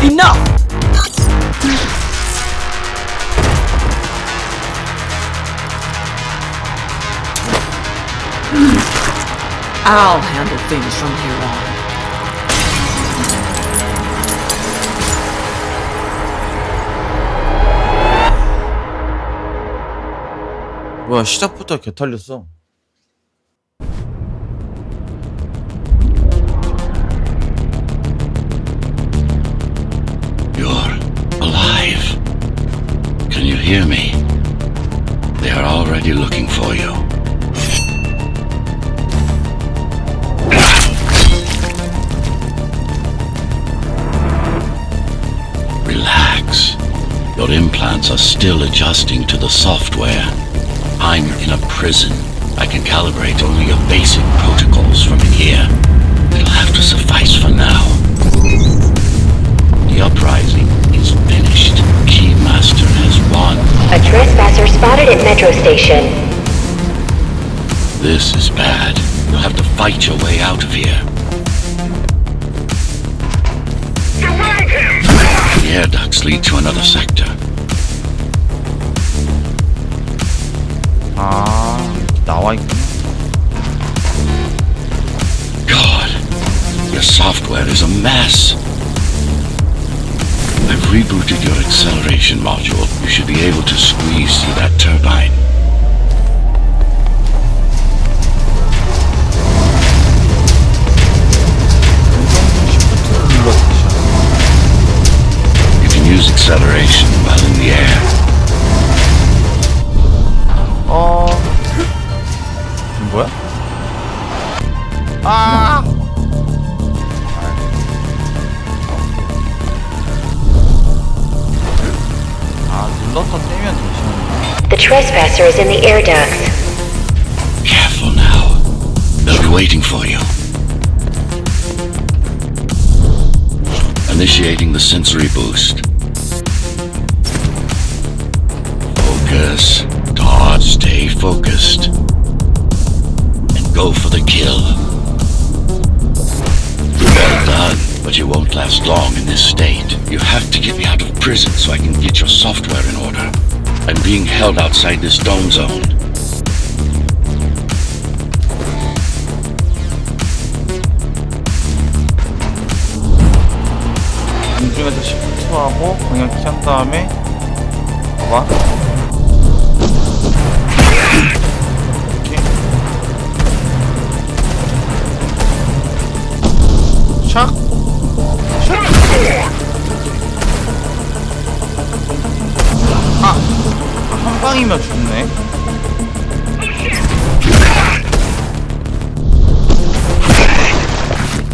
Enough! I'll handle things from here on. 뭐야, 시작부터 개털렸어. You're alive. Can you hear me? They are already looking for you. Relax. Your implants are still adjusting to the software. I'm in a prison. I can calibrate only your basic protocols from in here. It'll have to suffice for now. The uprising is finished. Keymaster has won. A trespasser spotted at Metro Station. This is bad. You'll have to fight your way out of here. Surround him! The air ducts lead to another sector. 아, 나와있구나. God, your software is a mess. I've rebooted your acceleration module. You should be able to squeeze through that turbine. You can use acceleration while in the air. 지금 뭐야? 아! 눌러서 떼면 되지. The trespasser is in the air ducts. Careful now. They'll be waiting for you. Initiating the sensory boost. Focus. Dodge, stay focused. And go for the kill. Well done, but you won't last long in this state. You have to get me out of prison so I can get your software in order. I'm being held outside this dome zone. 공중에서 시프트하고 방향 키한 다음에 봐봐. 샥! 샥! 아! 한 방이면 죽네.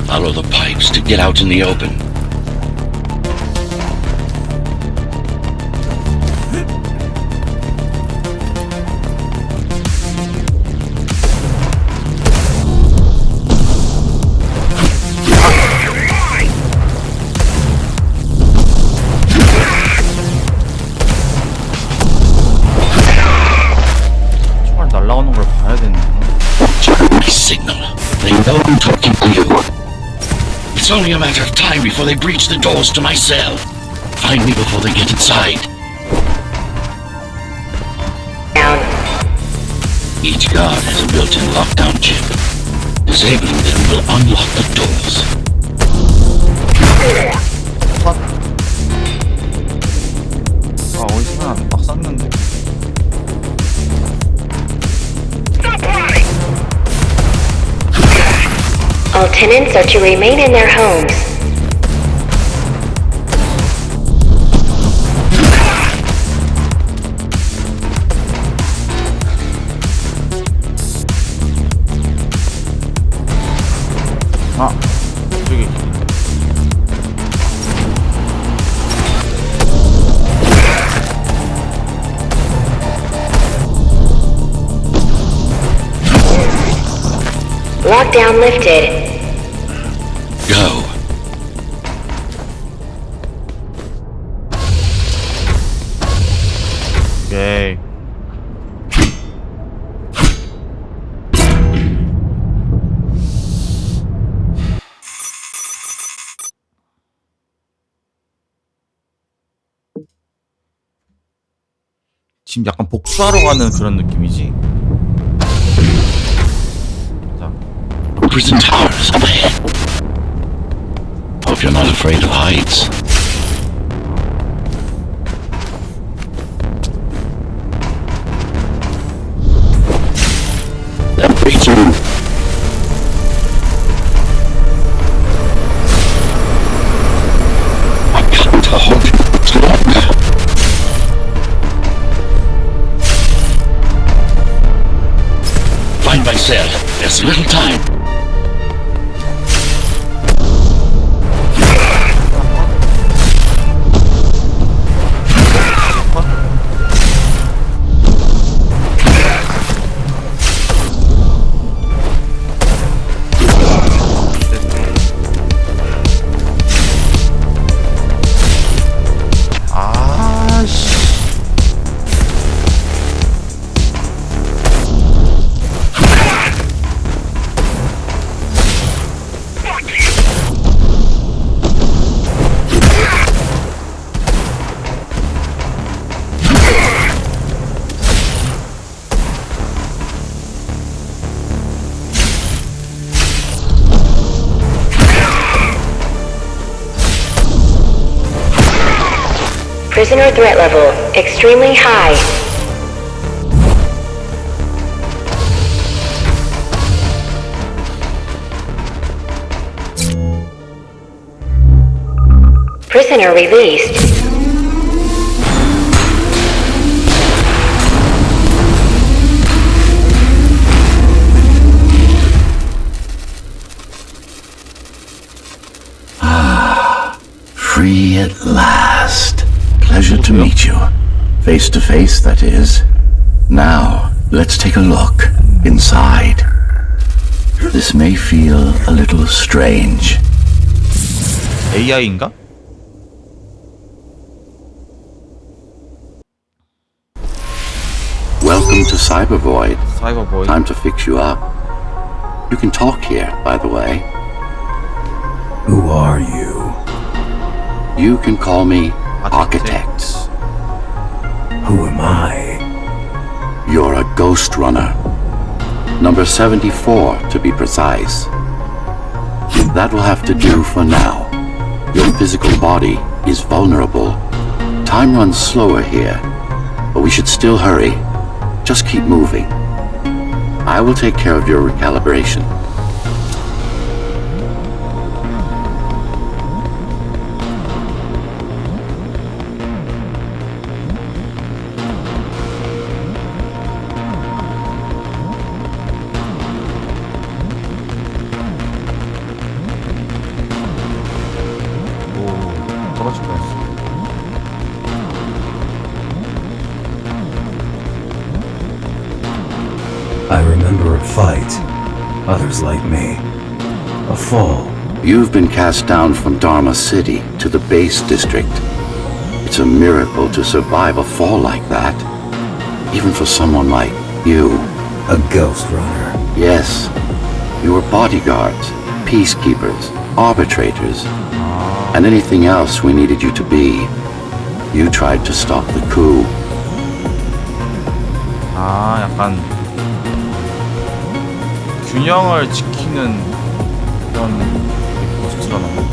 Follow the pipes to get out in the open. 날라오는 걸 봐야 되는데. My signal. They know I'm talking to you. It's only a matter of time before they breach the doors to my cell. Find me before they get inside. Down. Each guard has a built-in lockdown chip. Disabling them will unlock the doors. 아, 어디서 막 쐈는데. All tenants are to remain in their homes. 아, 저기. Lockdown lifted. Go. 오케이. 지금 약간 복수하러 가는 그런 느낌이지. 자, Prison towers up ahead. Hope you're not afraid of heights. That prison. I can't hold it longer. Find my cell. There's little time. Prisoner threat level extremely high. Prisoner released. Free at last. Pleasure to meet you. Face to face, that is. Now, let's take a look inside. This may feel a little strange. AI인가? Welcome to Cybervoid. 사이버보이. Time to fix you up. You can talk here, by the way. Who are you? You can call me Architect. Who am I? You're a ghost runner. Number 74, to be precise. That will have to do for now. Your physical body is vulnerable. Time runs slower here, but we should still hurry. Just keep moving. I will take care of your recalibration. 오, 떨어질 뻔했어. I remember a fight. Others like me. A fall. You've been cast down from Dharma City to the base district. It's a miracle to survive a fall like that. Even for someone like you. A ghost runner. Yes, you were bodyguards, peacekeepers, arbitrators, and anything else we needed you to be. You tried to stop the coup. 아, 약간 균형을 지키는 그런 고스트러너.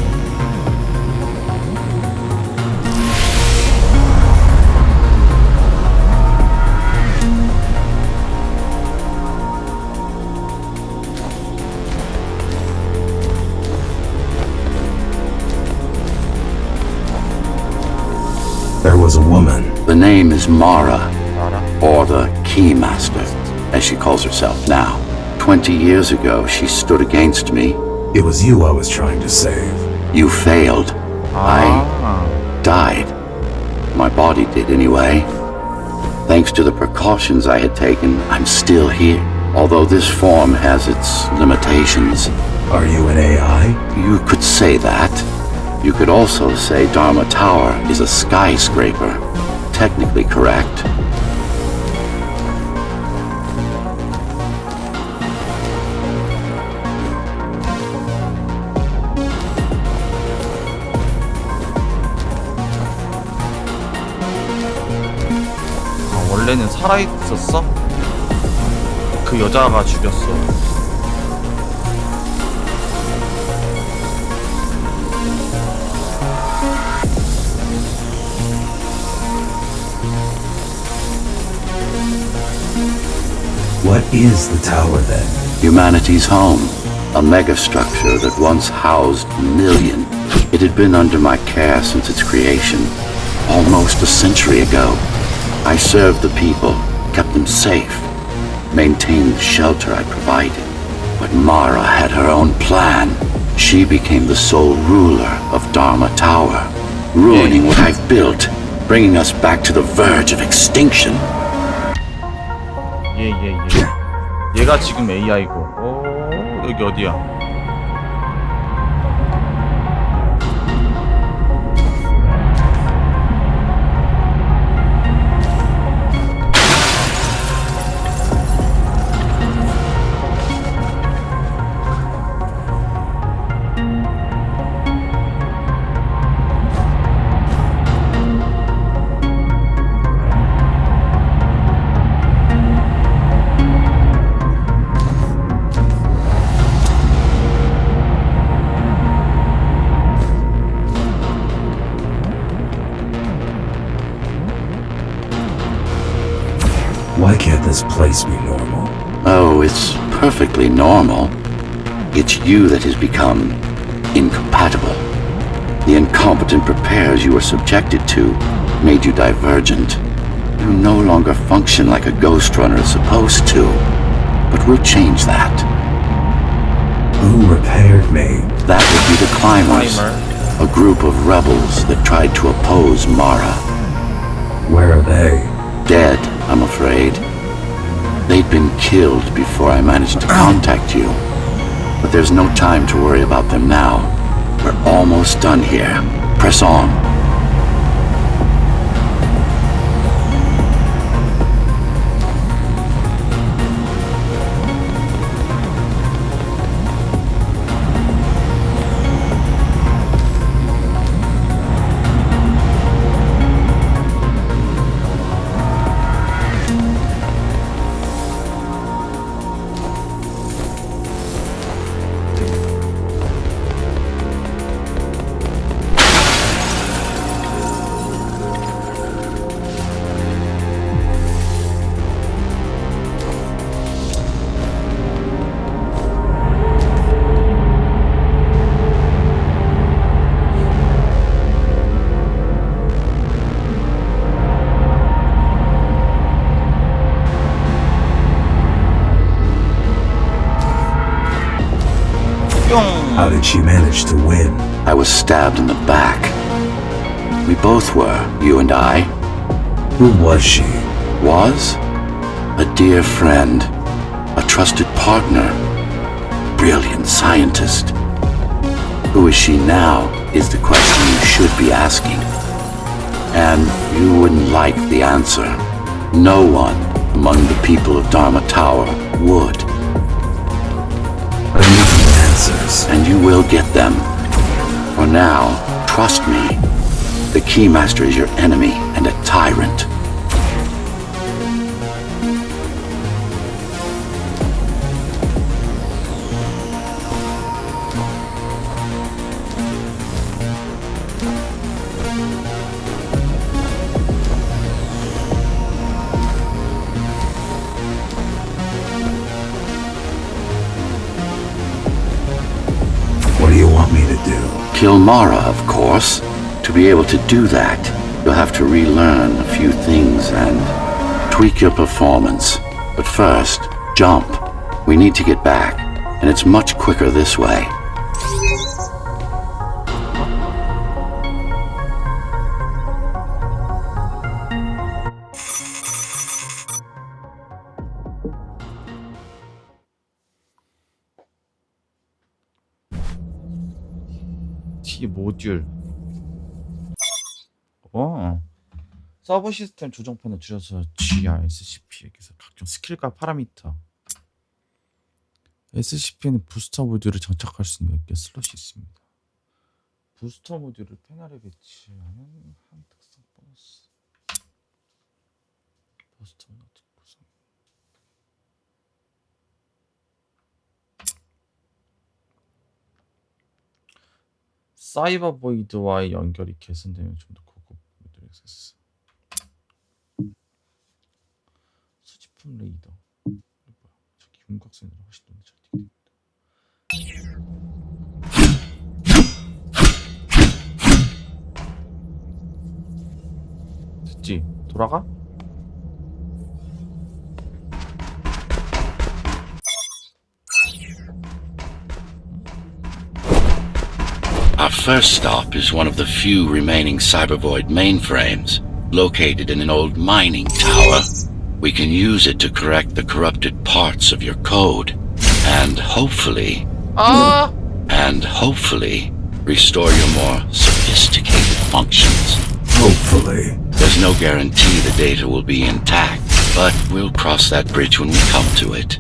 There was a woman. The name is Mara, 알아? or the Keymaster, as she calls herself now. 20 years ago, she stood against me. It was you I was trying to save. You failed. I 아, died. My body did anyway. Thanks to the precautions I had taken, I'm still here. Although this form has its limitations. Are you an AI? You could say that. You could also say Dharma Tower is a skyscraper. Technically correct. 원래는 살아있었어? 그 여자가 죽였어. What is the tower then? Humanity's home, a megastructure that once housed a million. It had been under my care since its creation, almost a century ago. I served the people, kept them safe, maintained the shelter I provided. But Mara had her own plan. She became the sole ruler of Dharma Tower, ruining what I've built, bringing us back to the verge of extinction. 얘가 지금 AI고. 여기 어디야? Why can't this place be normal? Oh, it's perfectly normal. It's you that has become incompatible. The incompetent repairs you were subjected to made you divergent. You no longer function like a ghost runner is supposed to. But we'll change that. Who repaired me? That would be the Climbers, a group of rebels that tried to oppose Mara. Where are they? Dead, I'm afraid. They'd been killed before I managed to contact you. But there's no time to worry about them now. We're almost done here. Press on. How did she manage to win? I was stabbed in the back. We both were, you and I. Who was she? Was? A dear friend. A trusted partner. Brilliant scientist. Who is she now is the question you should be asking. And you wouldn't like the answer. No one among the people of Dharma Tower would. I need the answers. And you will get them. For now, trust me. The Keymaster is your enemy and a tyrant. What do you want me to do? Kill Mara, of course. To be able to do that, you'll have to relearn a few things and tweak your performance. But first, jump. We need to get back, and it's much quicker this way. T 모듈. 서버 시스템 조정판을 줄여서 GRSCP. 여기서 각종 스킬과 파라미터. SCP는 부스터 모듈을 장착할 수 있는 몇 개 슬롯이 있습니다. 부스터 모듈을 패널에 배치하는 한 특성 보너스. 커스텀 같은 구성. 사이버보이드와의 연결이 개선되면 좀 더 고급 모드를 썼어. 수집품 레이더. 뭐야? 저기 윤곽선으로 훨씬 눈에 잘 띄게 됩니다. 됐지? 돌아가? Our first stop is one of the few remaining Cybervoid mainframes, located in an old mining tower. We can use it to correct the corrupted parts of your code, and hopefully, restore your more sophisticated functions. Hopefully. There's no guarantee the data will be intact, but we'll cross that bridge when we come to it.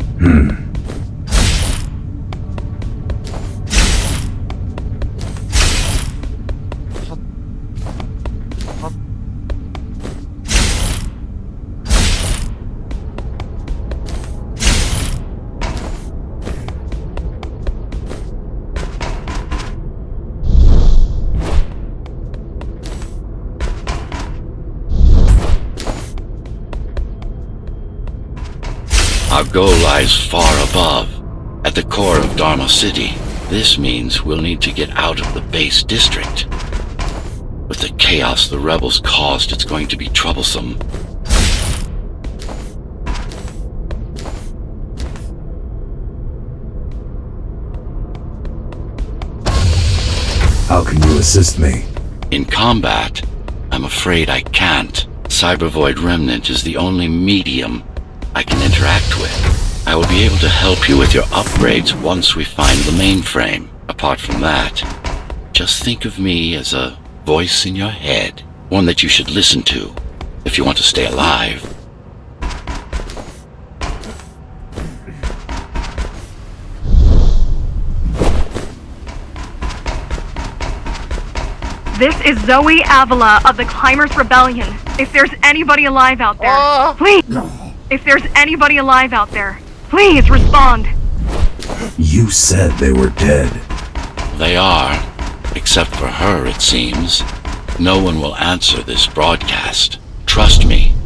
Our goal lies far above, at the core of Dharma City. This means we'll need to get out of the base district. With the chaos the rebels caused, it's going to be troublesome. How can you assist me? In combat, I'm afraid I can't. Cybervoid Remnant is the only medium I can interact with. I will be able to help you with your upgrades once we find the mainframe. Apart from that, just think of me as a voice in your head, one that you should listen to if you want to stay alive. This is Zoe Avila of the Climbers Rebellion. If there's anybody alive out there, please. If there's anybody alive out there, please respond. You said they were dead. They are, except for her, it seems. No one will answer this broadcast. Trust me,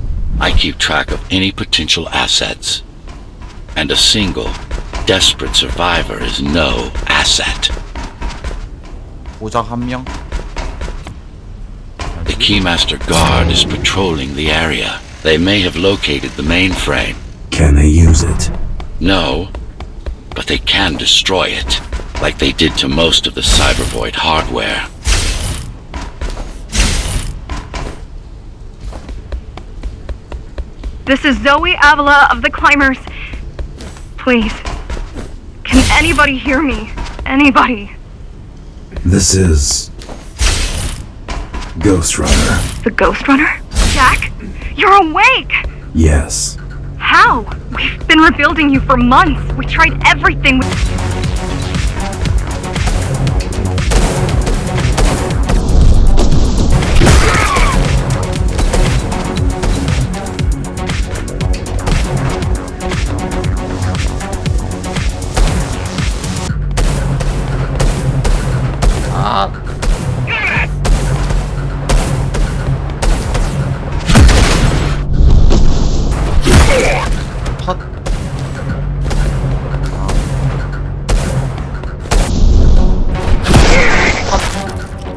I keep track of any potential assets. And a single, desperate survivor is no asset. 보작 한 명. The Keymaster Guard is patrolling the area. They may have located the mainframe. Can they use it? No, but they can destroy it, like they did to most of the Cybervoid hardware. This is Zoe Avila of the Climbers. Please, can anybody hear me? Anybody? This is Gostrunner. The Gostrunner? Jack? You're awake! Yes. How? We've been rebuilding you for months. We tried everything.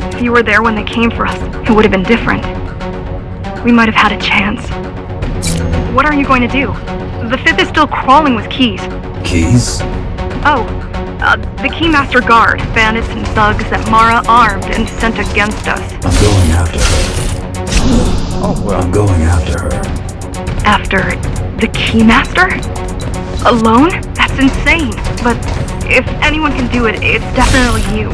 If you were there when they came for us, it would have been different. We might have had a chance. What are you going to do? The Fifth is still crawling with keys. Keys? Oh, the Keymaster Guard, bandits and thugs that Mara armed and sent against us. I'm going after her. Oh, 뭐야? I'm going after her. After the Keymaster? Alone? That's insane. But if anyone can do it, it's definitely you.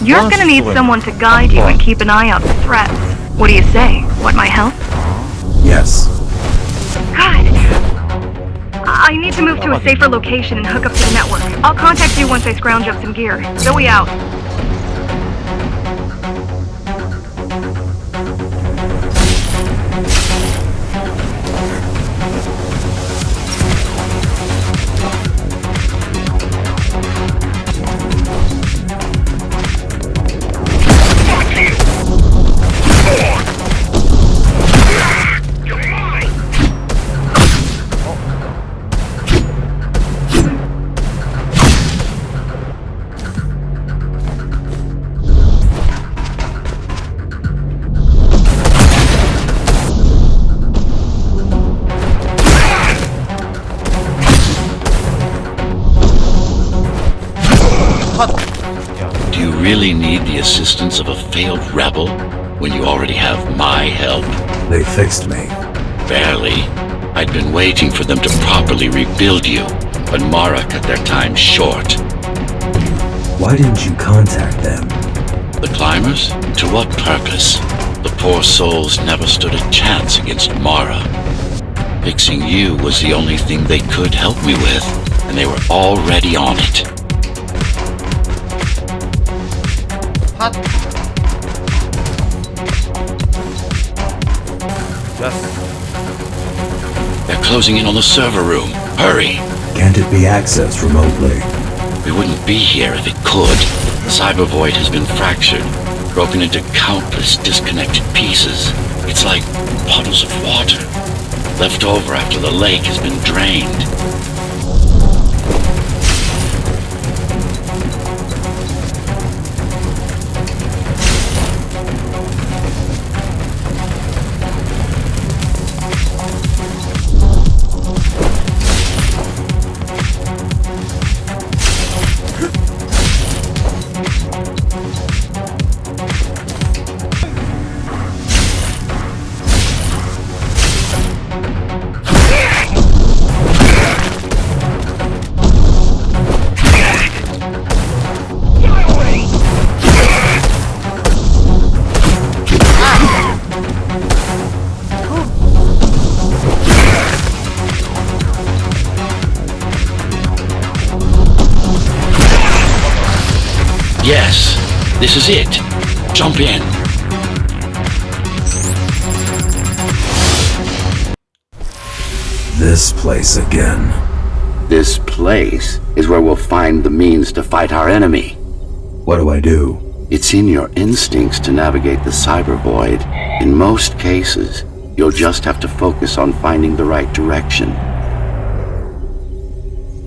You're gonna need someone to guide you and keep an eye out for threats. What do you say? Want my help? Yes. Good. I need to move to a safer location and hook up to the network. I'll contact you once I scrounge up some gear. Zoe out. Do you really need the assistance of a failed rebel when you already have my help? They fixed me. Barely. I'd been waiting for them to properly rebuild you, but Mara cut their time short. Why didn't you contact them? The climbers? To what purpose? The poor souls never stood a chance against Mara. Fixing you was the only thing they could help me with, and they were already on it. They're closing in on the server room. Hurry! Can't it be accessed remotely? We wouldn't be here if it could. The cyber void has been fractured, broken into countless disconnected pieces. It's like puddles of water, left over after the lake has been drained. Yes, this is it. Jump in. This place again. This place is where we'll find the means to fight our enemy. What do I do? It's in your instincts to navigate the cyber void. In most cases, you'll just have to focus on finding the right direction.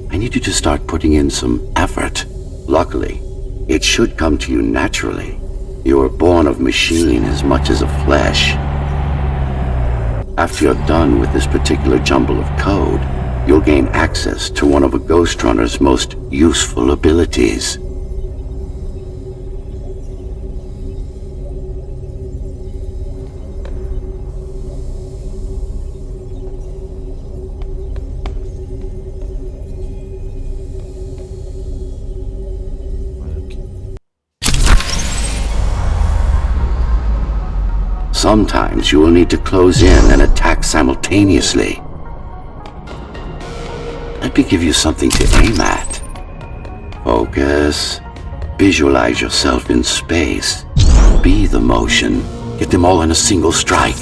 I need you to start putting in some effort. Luckily, it should come to you naturally. You were born of machine as much as of flesh. After you're done with this particular jumble of code, you'll gain access to one of a Gostrunner's most useful abilities. Sometimes you will need to close in and attack simultaneously. Let me give you something to aim at. Focus. Visualize yourself in space. Be the motion. Get them all in a single strike.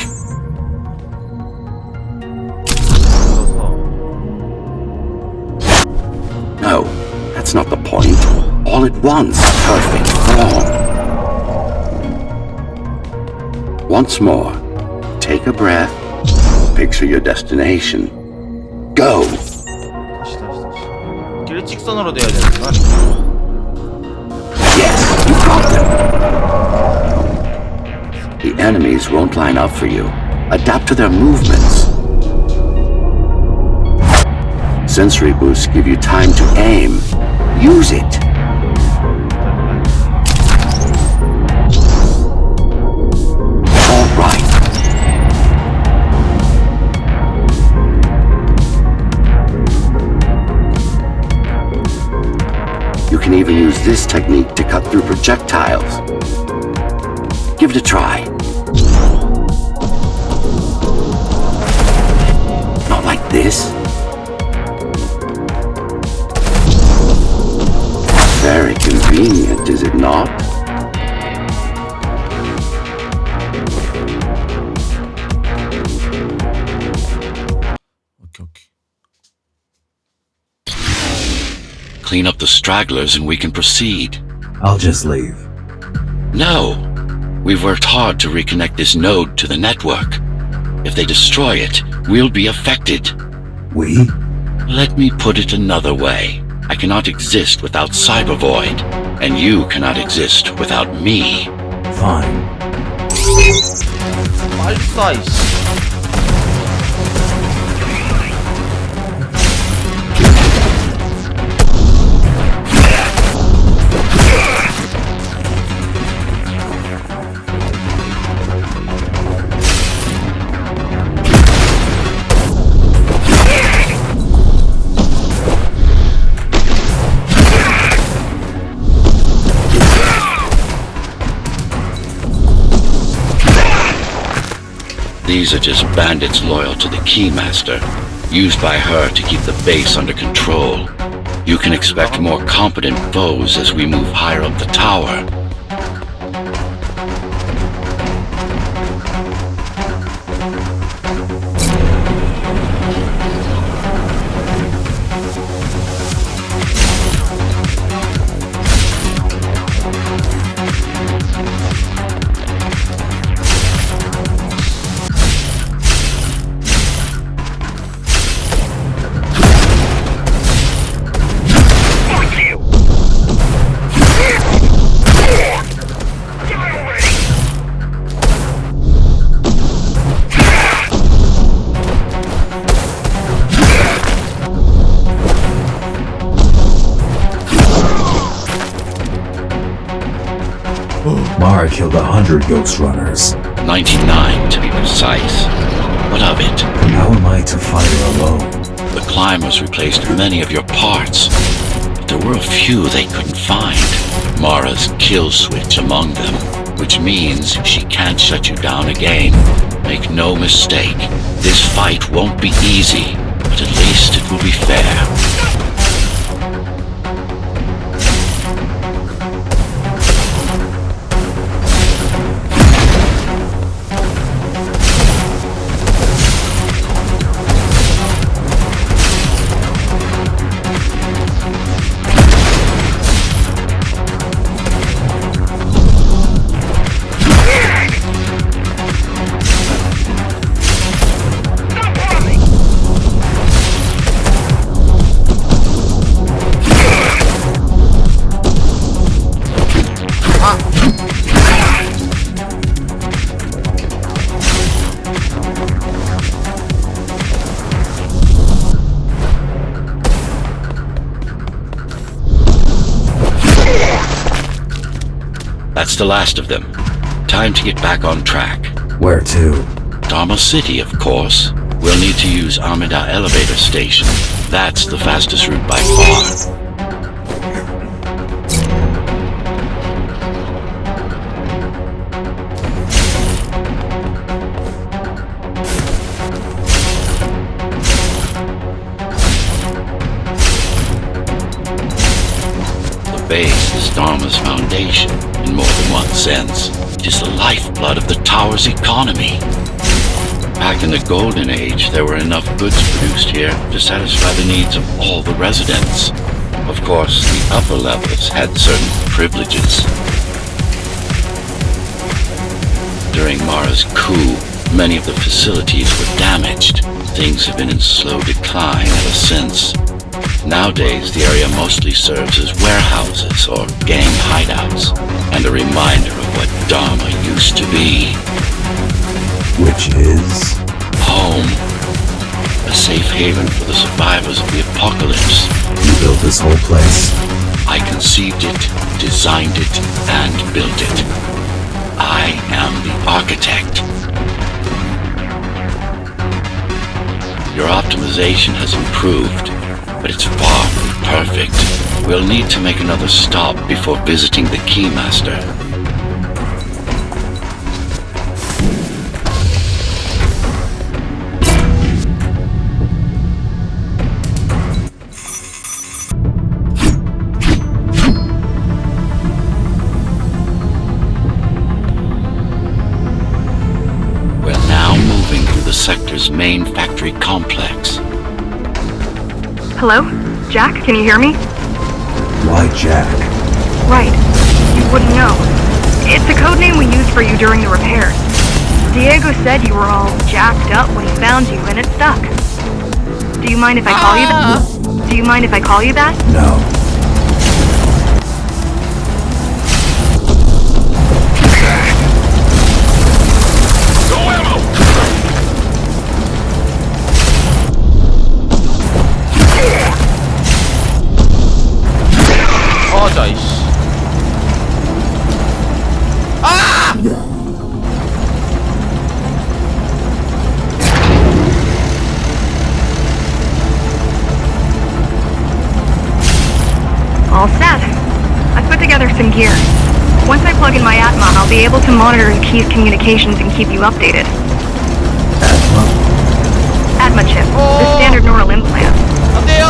No, that's not the point. All at once. Perfect form. Once more, take a breath, picture your destination. Go! 길을 직선으로 돼야 되는구나. Yes, you got them. The enemies won't line up for you. Adapt to their movements. Sensory boosts give you time to aim. Use it. You can even use this technique to cut through projectiles projectiles. Give it a try. Not like this. Very convenient, is it not? 오케이. Clean up the stragglers and we can proceed. I'll just leave. No. We've worked hard to reconnect this node to the network. If they destroy it, we'll be affected. We? Let me put it another way. I cannot exist without Cybervoid, and you cannot exist without me. Fine. 빨싸 이씨. These are just bandits loyal to the Keymaster, used by her to keep the base under control. You can expect more competent foes as we move higher up the tower. Mara killed 100 Ghost Runners. 99 to be precise. What of it? How am I to fight her alone? The climbers replaced many of your parts, but there were a few they couldn't find. Mara's kill switch among them, which means she can't shut you down again. Make no mistake, this fight won't be easy, but at least it will be fair. That's the last of them. Time to get back on track. Where to? Dharma City, of course. We'll need to use Amida Elevator Station. That's the fastest route by far. The base is Dharma's foundation. In more than one sense, it is the lifeblood of the tower's economy. Back in the Golden Age, there were enough goods produced here to satisfy the needs of all the residents. Of course, the upper levels had certain privileges. During Mara's coup, many of the facilities were damaged. Things have been in slow decline ever since. Nowadays, the area mostly serves as warehouses or gang hideouts, and a reminder of what Dharma used to be. Which is? Home. A safe haven for the survivors of the apocalypse. You built this whole place? I conceived it, designed it, and built it. I am the architect. Your optimization has improved, but it's far from Perfect. We'll need to make another stop before visiting the Keymaster. We're now moving through the sector's main factory complex. Hello? Jack, can you hear me? Why Jack? Right. You wouldn't know. It's a code name we used for you during the repairs. Diego said you were all jacked up when he found you, and it stuck. Do you mind if I call you that? Do you mind if I call you that? No. No ammo! 자 이씨. All set. I've put together some gear. Once I plug in my Atma, I'll be able to monitor the key's communications and keep you updated. Atma chip, the standard neural implant. 안돼요.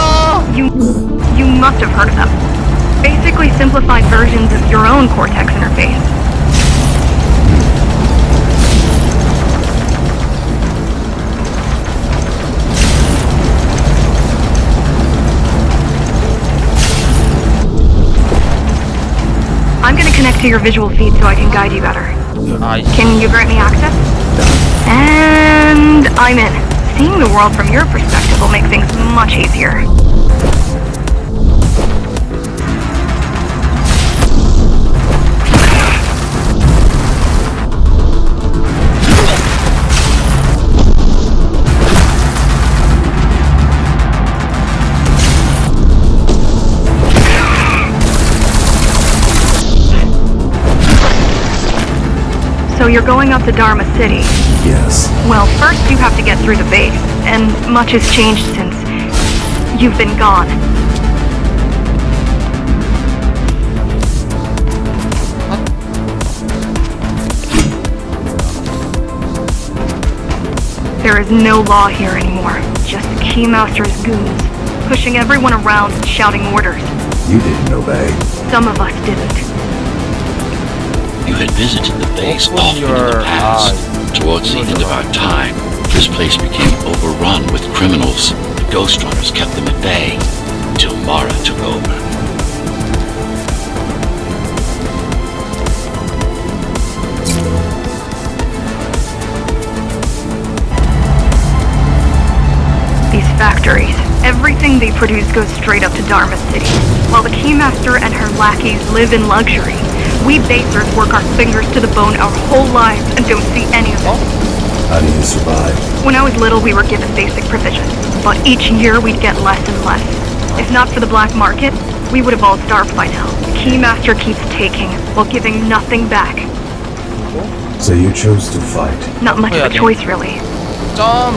You must have heard of them. Basically simplified versions of your own Cortex interface. I'm gonna connect to your visual feed so I can guide you better. 아이씨. Can you grant me access? And I'm in. Seeing the world from your perspective will make things much easier. So you're going up to Dharma City. Yes. Well, first you have to get through the base, and much has changed since you've been gone. There is no law here anymore, just Keymaster's goons, pushing everyone around and shouting orders. You didn't obey. Some of us didn't. You had visited the base Open often in your the past. eyes. Towards the end of our time, this place became overrun with criminals. The Ghost Runners kept them at bay until Mara took over. These factories, everything they produce goes straight up to Dharma City. While the Keymaster and her lackeys live in luxury, we basers work our fingers to the bone our whole lives and don't see any of it. How do you survive? When I was little, we were given basic provisions, but each year we'd get less and less. If not for the black market, we would have all starved by now. The Keymaster keeps taking, while giving nothing back. So you chose to fight. Not much of a choice, really. 점.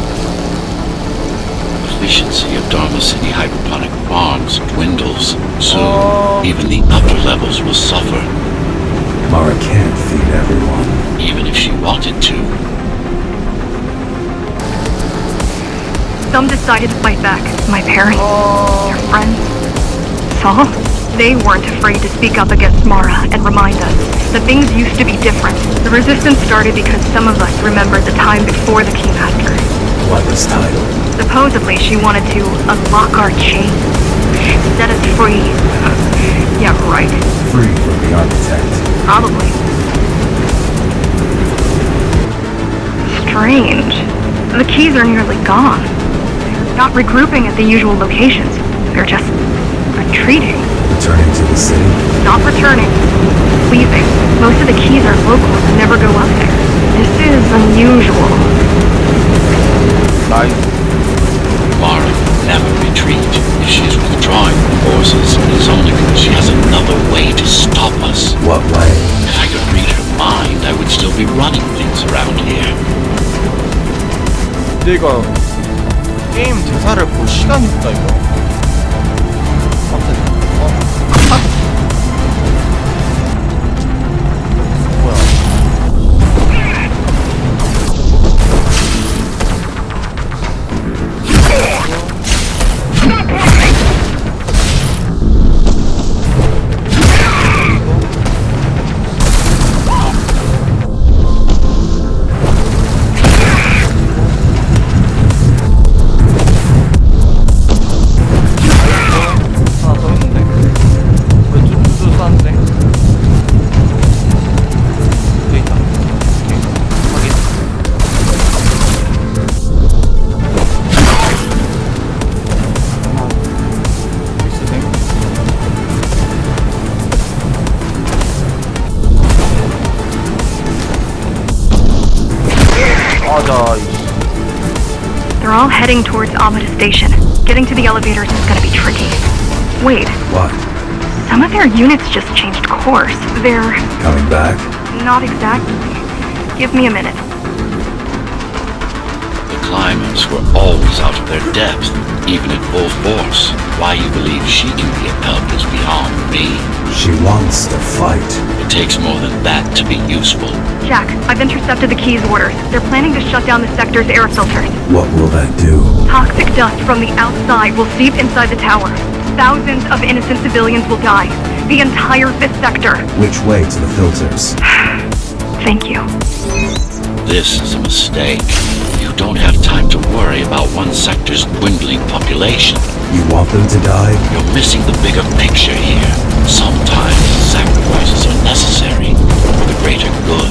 Efficiency of Dharma City hydroponic farms dwindles. Soon, even the upper levels will suffer, Mara can't feed everyone. even if she wanted to. Some decided to fight back. My parents, their friends. Saul? They weren't afraid to speak up against Mara and remind us that things used to be different. The resistance started because some of us remembered the time before the Keymaster. Why this title? Supposedly, she wanted to unlock our chains, set us free. Yeah, right. Free from the architect. Probably. Strange. The keys are nearly gone. They're not regrouping at the usual locations. They're just retreating. Returning to the city? Not returning. Leaving. Most of the keys are local and never go up there. This is unusual. 나이스. Mara will never retreat. If she is withdrawing from forces, it is only because she has another way to stop us. What way? If I could read her mind, I would still be running things around here. 근데 이거 게임 대사를 볼 시간이 없다 이거. They're all heading towards Amada Station. Getting to the elevators is gonna be tricky. Wait, What? some of their units just changed course. They're Coming back? not exactly. Give me a minute. The climbers were always out of their depth, even at full force. Why you believe she can be of help is beyond me. She wants to fight. It takes more than that to be useful. Jack, I've intercepted the Key's orders. They're planning to shut down the sector's air filters. What will that do? Toxic dust from the outside will seep inside the tower. Thousands of innocent civilians will die. The entire 5th sector. Which way to the filters? Thank you. This is a mistake. You don't have time to worry about one sector's dwindling population. You want them to die? You're missing the bigger picture here. Sometimes sacrifices are necessary for the greater good.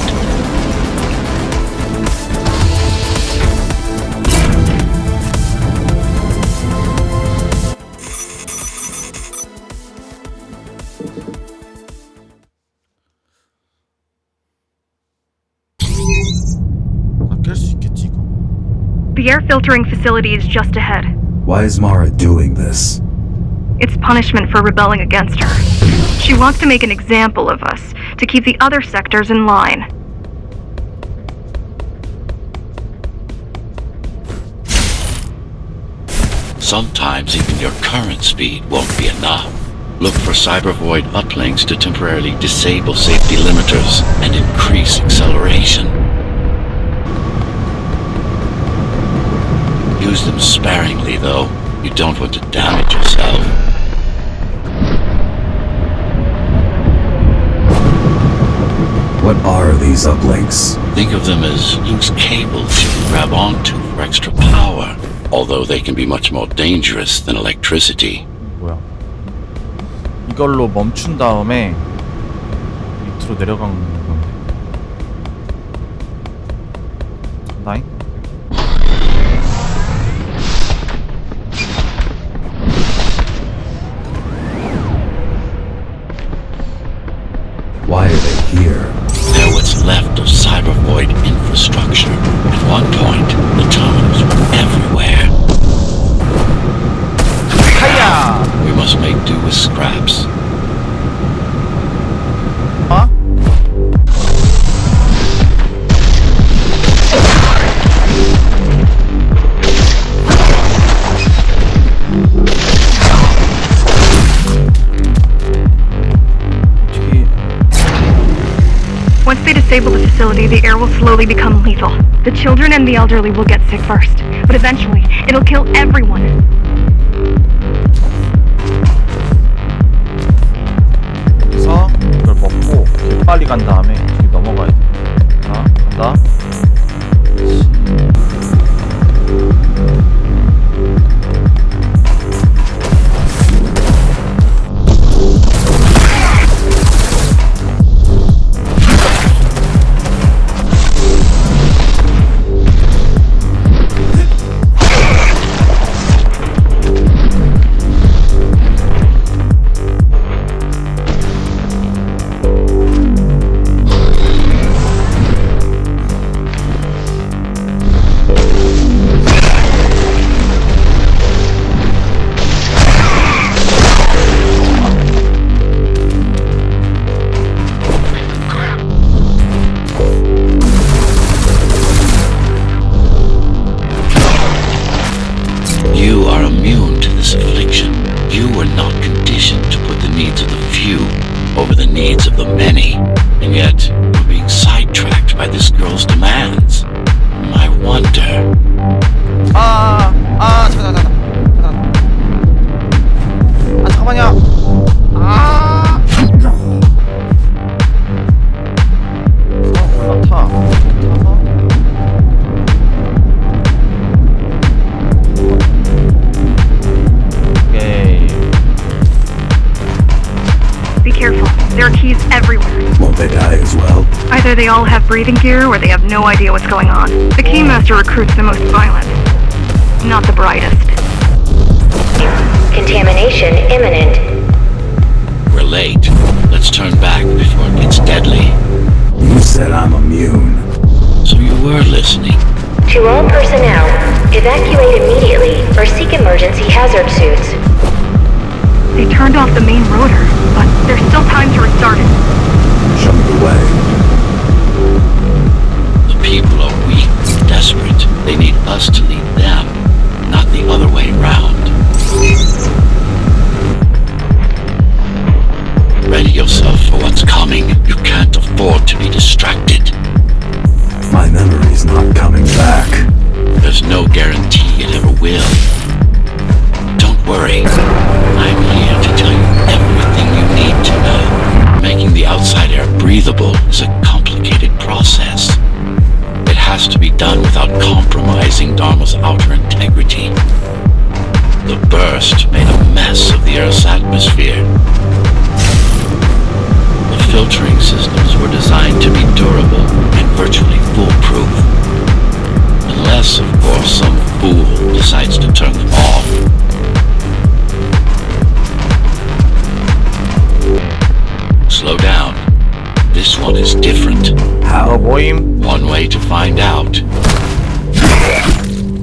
깰 수 있겠지 이거. The air filtering facility is just ahead. Why is Mara doing this? It's punishment for rebelling against her. She wants to make an example of us, to keep the other sectors in line. Sometimes even your current speed won't be enough. Look for cyber void uplinks to temporarily disable safety limiters and increase acceleration. Use them sparingly, though. You don't want to damage yourself. What are these uplinks? Think of them as loose cables you can grab onto for extra power, although they can be much more dangerous than electricity. 뭐야? 이걸로 멈춘 다음에 밑으로 내려가는 건데. 간다잉? Why are they here? They're what's left of cyber void infrastructure. At one point, the terminals were everywhere. We must make do with scraps. 어? Once they disable the facility, the air will slowly become lethal. The children and the elderly will get sick first, but eventually, it'll kill everyone. 그래서 이걸 먹고 빨리 간 다음에 저기 넘어가야 돼. 자, 간다. many, and yet you're being sidetracked by this girl's demands. I wonder. 잠깐만요. 올라타. 오케이. Be careful. There are keys everywhere. Won't they die as well? Either they all have breathing gear or they have no idea what's going on. The Keymaster recruits the most violent, not the brightest. Contamination imminent. We're late. Let's turn back before it gets deadly. You said I'm immune. So you were listening. To all personnel, evacuate immediately or seek emergency hazard suits. They turned off the main rotor, but there's still time to restart it. Show me the way. The people are weak, desperate. They need us to lead them, not the other way round. Ready yourself for what's coming. You can't afford to be distracted. My memory's not coming back. There's no guarantee it ever will. Don't worry. I'm here to tell you everything you need to know. Making the outside air breathable is a complicated process. It has to be done without compromising Dharma's outer integrity. The burst made a mess of the Earth's atmosphere. The filtering systems were designed to be durable and virtually foolproof. Unless, of course, some fool decides to turn them off. Slow down. This one is different. 너 모임. One way to find out.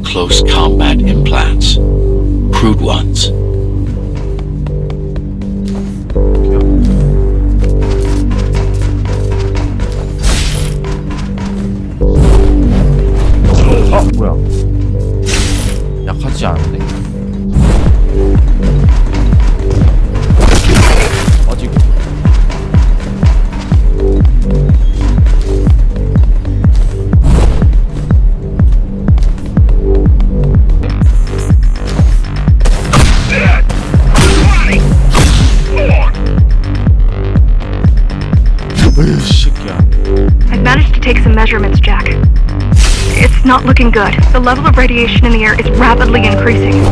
Close combat implants. Crude ones. 뭐야? 약하지 않은데? 아직. 으이 새끼야. I've managed to take some measurements, Jack. It's not looking good. The level of radiation in the air is rapidly increasing.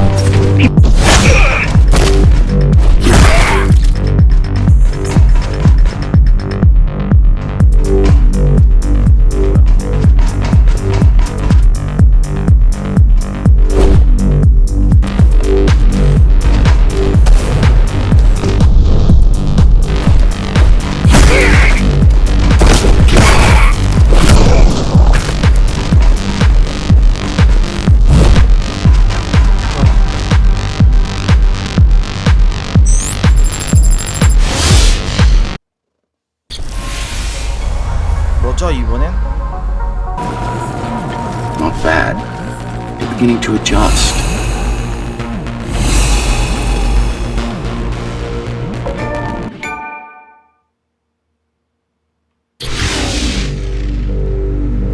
뭐죠 이번엔? Not bad. You're beginning to adjust.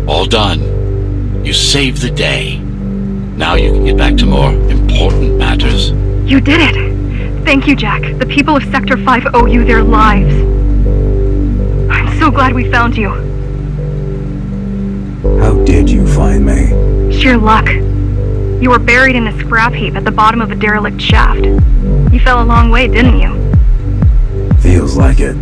All done. You saved the day. Now you can get back to more important matters. You did it! Thank you, Jack. The people of Sector 5 owe you their lives. I'm so glad we found you. How did you find me? Sheer luck. You were buried in a scrap heap at the bottom of a derelict shaft. You fell a long way, didn't you? Feels like it.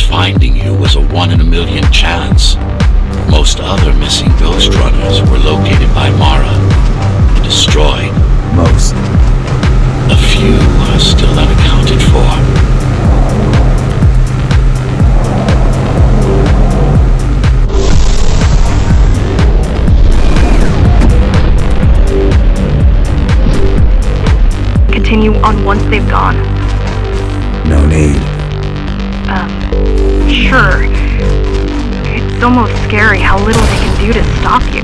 Finding you was a 1 in a million chance. Most other missing Ghost Runners were located by Mara and destroyed. Most. A few are still on once they've gone? No need. Sure. It's almost scary how little they can do to stop you.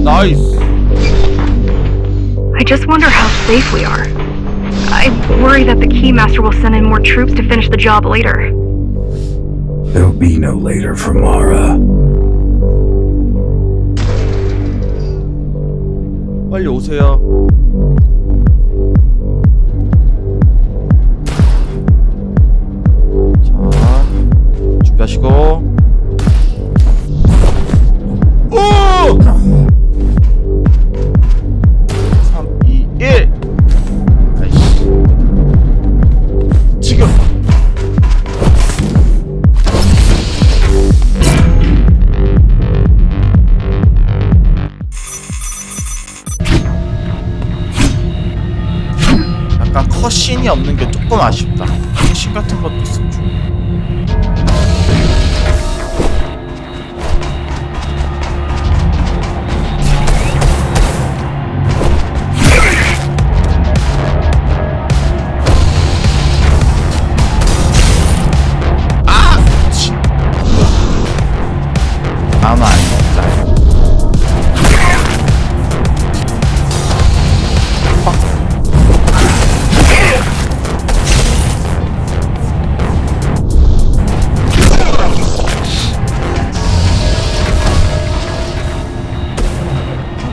나이스. I just wonder how safe we are. I worry that the Keymaster will send in more troops to finish the job later. There'll be no later for Mara. 빨리 오세요. 자, 준비하시고. 오! 3, 2, 1. 아이씨. 지금. 약간 컷신이 없는 게 조금 아쉽다. 컷신 같은 것도 있으면 좋아. 아마 안 먹자.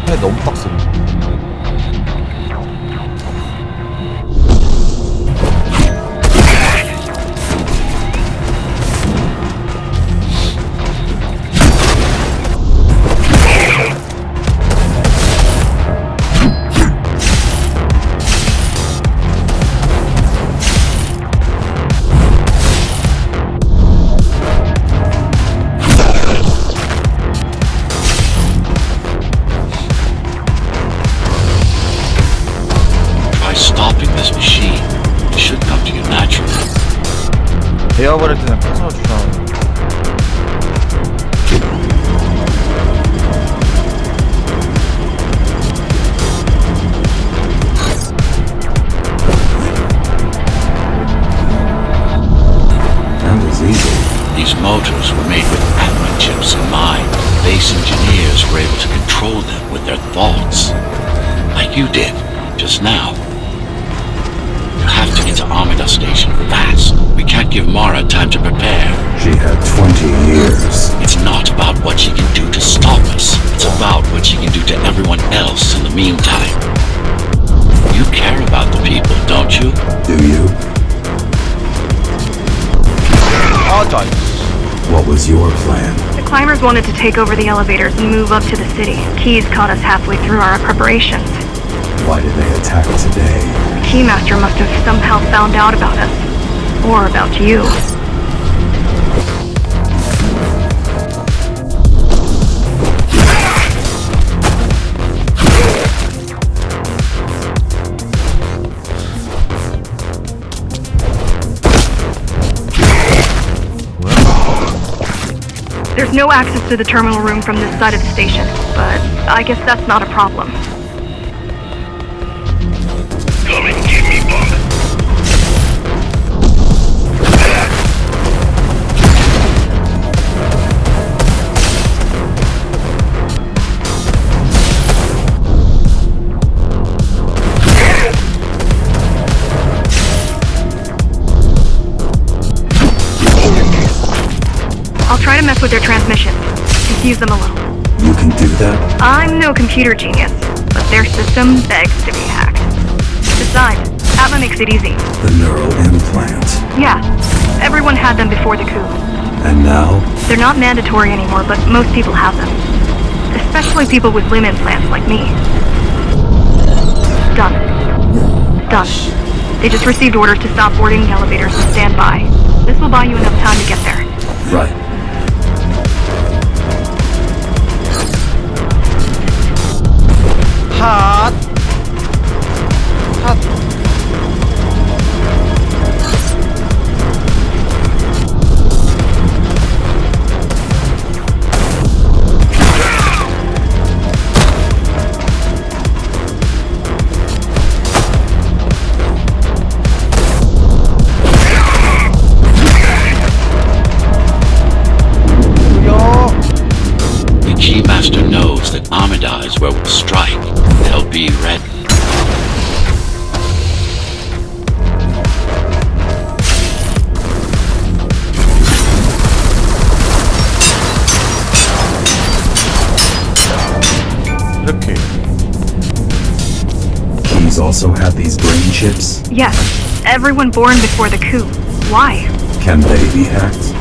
방패 너무 빡세. Stopping this machine. It should come to you naturally. 베어버릴 때는 패스워 주라. That was easy. These motors were made with Atma chips in mind. Base engineers were able to control them with their thoughts. Like you did, just now. You have to get to Amida Station fast. We can't give Mara time to prepare. She had 20 years. It's not about what she can do to stop us. It's about what she can do to everyone else in the meantime. You care about the people, don't you? Do you? 아자. What was your plan? The climbers wanted to take over the elevators and move up to the city. Keys caught us halfway through our preparations. Why did they attack today? The Keymaster must have somehow found out about us. Or about you. There's no access to the terminal room from this side of the station, but I guess that's not a problem. Come and get me, bug. mess with their transmissions. Confuse them a little. You can do that? I'm no computer genius, but their system begs to be hacked. Besides, Atma makes it easy. The neural implant. Yeah, everyone had them before the coup. And now? They're not mandatory anymore, but most people have them. Especially people with limb implants like me. Done. Done. They just received orders to stop boarding the elevators and stand by. This will buy you enough time to get there. Right. 핫. 핫. The Keymaster knows that Amida is where we'll strike. They'll be ready. 이렇게. He's also had these brain chips. Yes, everyone born before the coup. Why? Can they be hacked?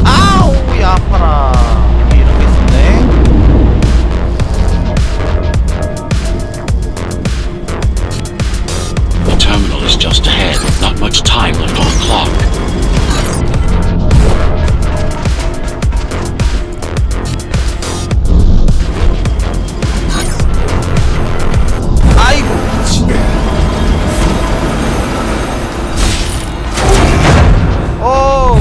아우, 야 아파라. 이런 게 있었네. The terminal is just ahead. Not much time left on the clock. 아이고, 미친. 오.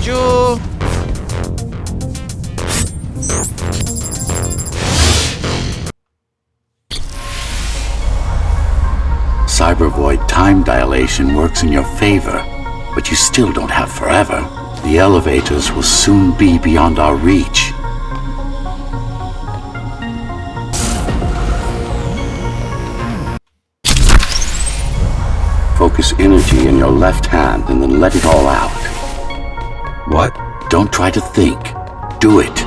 쭉. Cybervoid time dilation works in your favor, but you still don't have forever. The elevators will soon be beyond our reach. Focus energy in your left hand and then let it all out. What? Don't try to think. Do it.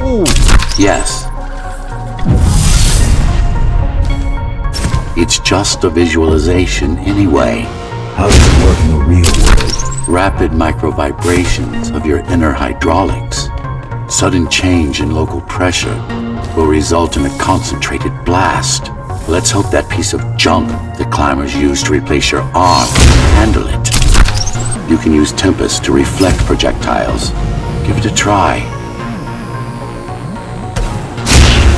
오. Yes. It's just a visualization anyway. How does it work in the real world? Rapid microvibrations of your inner hydraulics. Sudden change in local pressure will result in a concentrated blast. Let's hope that piece of junk the climbers use to replace your arm can handle it. You can use Tempest to reflect projectiles. Give it a try.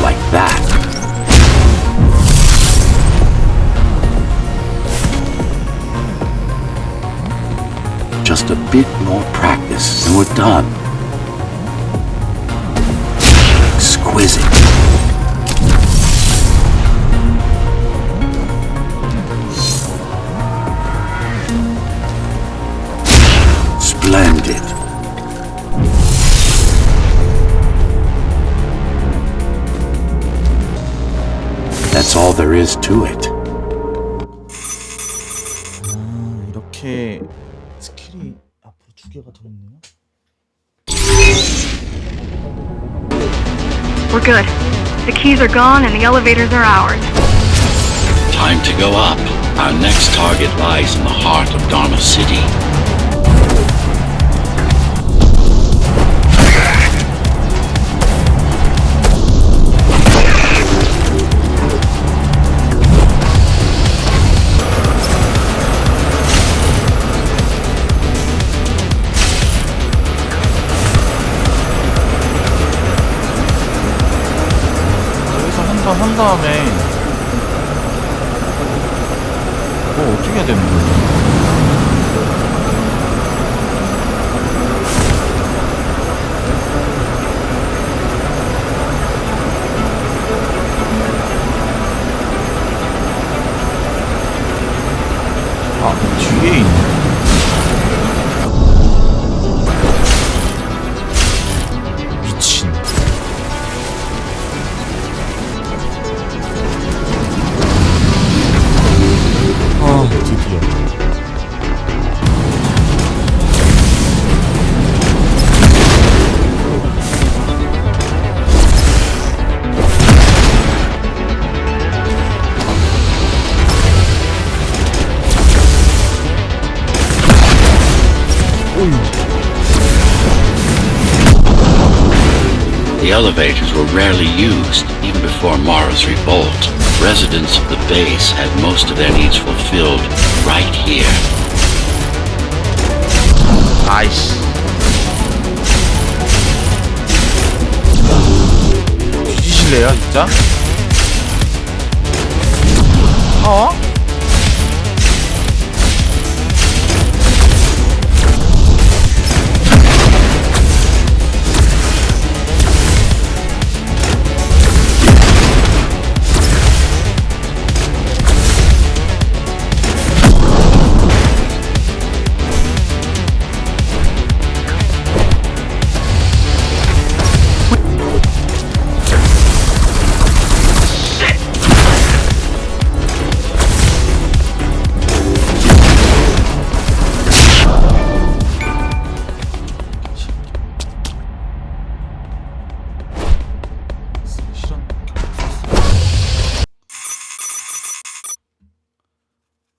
Like that. Just a bit more practice and we're done. Exquisite. Splendid. That's all there is to it. 이렇게 스킬이 앞으로 두 개가 더 있네요. We're good. The keys are gone and the elevators are ours. Time to go up. Our next target lies in the heart of Dharma City. 여기서 한 한 다음에 뭐 어떻게 해야 되는 거야? 뒤에 있네. 미친. 아, 드디어. The elevators were rarely used, even before Mara's revolt. Residents of the base had most of their needs fulfilled right here. 아이씨. 뒤지실래요, 진짜? 어?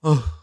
어.